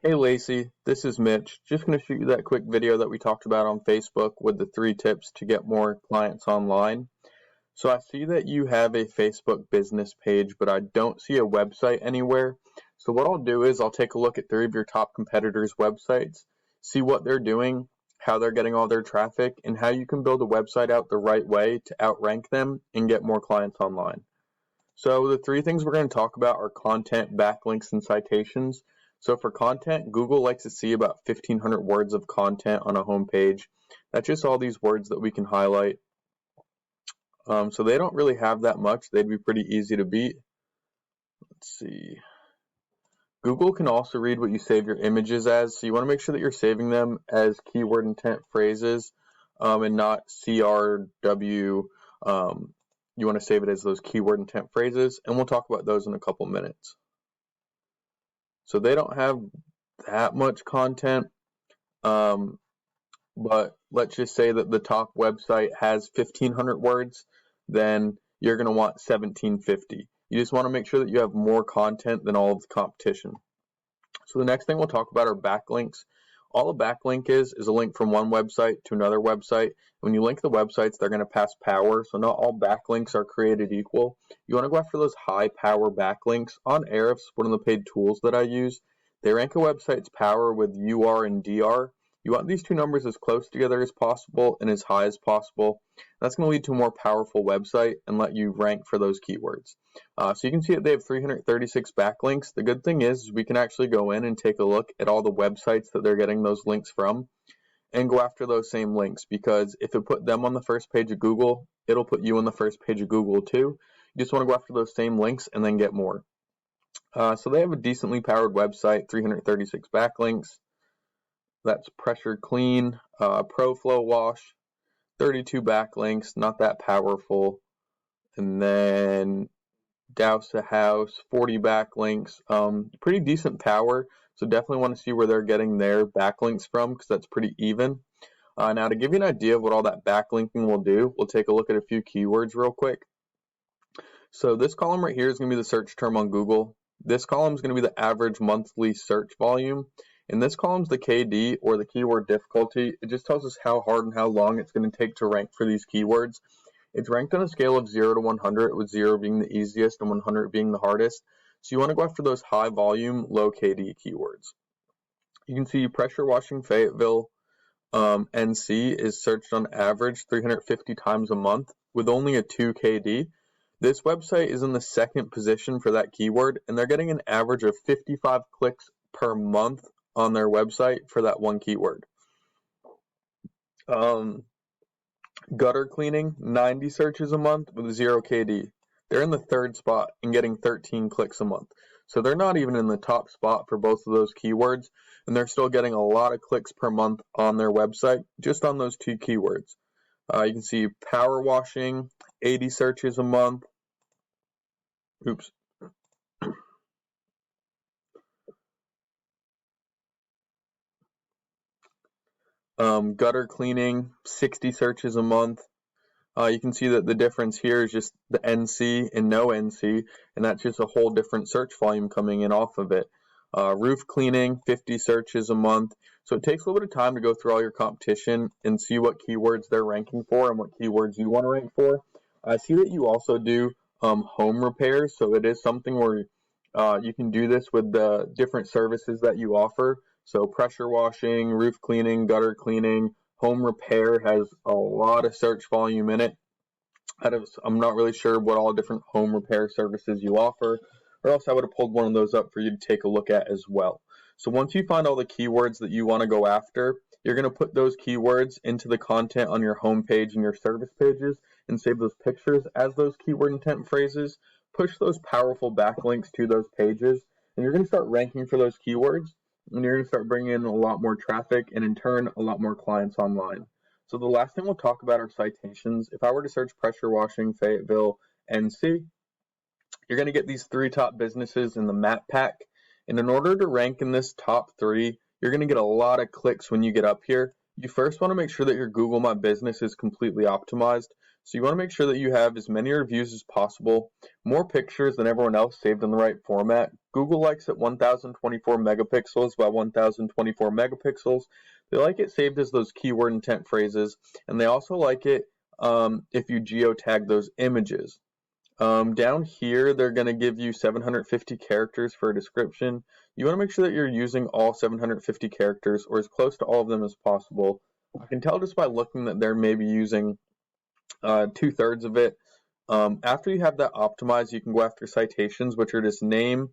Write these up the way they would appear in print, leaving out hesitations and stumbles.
Hey Lacey, this is Mitch. Just going to shoot you that quick video that we talked about on Facebook with the 3 tips to get more clients online. So I see that you have a Facebook business page, but I don't see a website anywhere. So what I'll do is I'll take a look at 3 of your top competitors' websites, see what they're doing, how they're getting all their traffic, and how you can build a website out the right way to outrank them and get more clients online. So the 3 things we're going to talk about are content, backlinks, and citations. So for content, Google likes to see about 1,500 words of content on a home page. That's just all these words that we can highlight. So they don't really have that much. They'd be pretty easy to beat. Let's see. Google can also read what you save your images as, so you want to make sure that you're saving them as keyword intent phrases and not CRW. You want to save it as those keyword intent phrases, and we'll talk about those in a couple minutes. So they don't have that much content, but let's just say that the top website has 1,500 words, then you're going to want 1,750. You just want to make sure that you have more content than all of the competition. So the next thing we'll talk about are backlinks. All a backlink is a link from one website to another website. When you link the websites, they're going to pass power, so not all backlinks are created equal. You want to go after those high power backlinks. On Ahrefs, one of the paid tools that I use, they rank a website's power with UR and DR. You want these 2 numbers as close together as possible and as high as possible. That's going to lead to a more powerful website and let you rank for those keywords. So you can see that they have 336 backlinks. The good thing is we can actually go in and take a look at all the websites that they're getting those links from and go after those same links, because if it put them on the first page of Google, it'll put you on the first page of Google too. You just want to go after those same links and then get more. So they have a decently powered website, 336 backlinks. That's Pressure Clean, Pro Flow Wash, 32 backlinks, not that powerful. And then Douse a House, 40 backlinks, pretty decent power. So definitely want to see where they're getting their backlinks from, because that's pretty even. Now to give you an idea of what all that backlinking will do, we'll take a look at a few keywords real quick. So this column right here is going to be the search term on Google. This column is going to be the average monthly search volume. And this column is the KD, or the keyword difficulty. It just tells us how hard and how long it's going to take to rank for these keywords. It's ranked on a scale of 0 to 100, with 0 being the easiest and 100 being the hardest. So you want to go after those high volume, low KD keywords. You can see pressure washing Fayetteville, NC is searched on average 350 times a month with only a 2 KD. This website is in the 2nd position for that keyword, and they're getting an average of 55 clicks per month on their website for that one keyword. Gutter cleaning, 90 searches a month with 0 KD. They're in the 3rd spot and getting 13 clicks a month. So they're not even in the top spot for both of those keywords, and they're still getting a lot of clicks per month on their website just on those 2 keywords. You can see power washing, 80 searches a month. Oops. Gutter cleaning, 60 searches a month. You can see that the difference here is just the NC and no NC, and that's just a whole different search volume coming in off of it. Roof cleaning, 50 searches a month. So it takes a little bit of time to go through all your competition and see what keywords they're ranking for and what keywords you want to rank for. I see that you also do home repairs, so it is something where you can do this with the different services that you offer. So pressure washing, roof cleaning, gutter cleaning, home repair has a lot of search volume in it. I'm not really sure what all different home repair services you offer, or else I would have pulled one of those up for you to take a look at as well. So once you find all the keywords that you want to go after, you're going to put those keywords into the content on your home page and your service pages and save those pictures as those keyword intent phrases. Push those powerful backlinks to those pages, and you're going to start ranking for those keywords, and you're going to start bringing in a lot more traffic and in turn a lot more clients online. So the last thing we'll talk about are citations. If I were to search pressure washing Fayetteville, NC, you're going to get these 3 top businesses in the map pack. And in order to rank in this top 3, you're going to get a lot of clicks when you get up here. You first want to make sure that your Google My Business is completely optimized. So you want to make sure that you have as many reviews as possible, more pictures than everyone else saved in the right format. Google likes it 1024 megapixels by 1024 megapixels. They like it saved as those keyword intent phrases, and they also like it if you geotag those images. Down here, they're going to give you 750 characters for a description. You want to make sure that you're using all 750 characters or as close to all of them as possible. I can tell just by looking that they're maybe using 2/3 of it. After you have that optimized, you can go after citations, which are just name,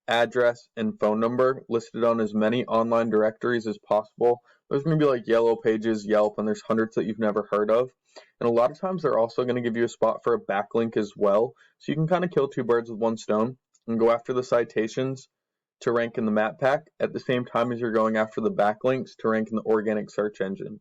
address, and phone number listed on as many online directories as possible. Those are going to be like Yellow Pages, Yelp, and there's hundreds that you've never heard of. And a lot of times they're also going to give you a spot for a backlink as well. So you can kind of kill two birds with one stone and go after the citations to rank in the map pack at the same time as you're going after the backlinks to rank in the organic search engine.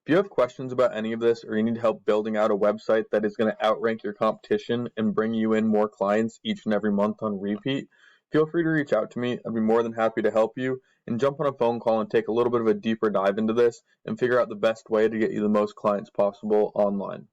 If you have questions about any of this or you need help building out a website that is going to outrank your competition and bring you in more clients each and every month on repeat, feel free to reach out to me. I'd be more than happy to help you and jump on a phone call and take a little bit of a deeper dive into this and figure out the best way to get you the most clients possible online.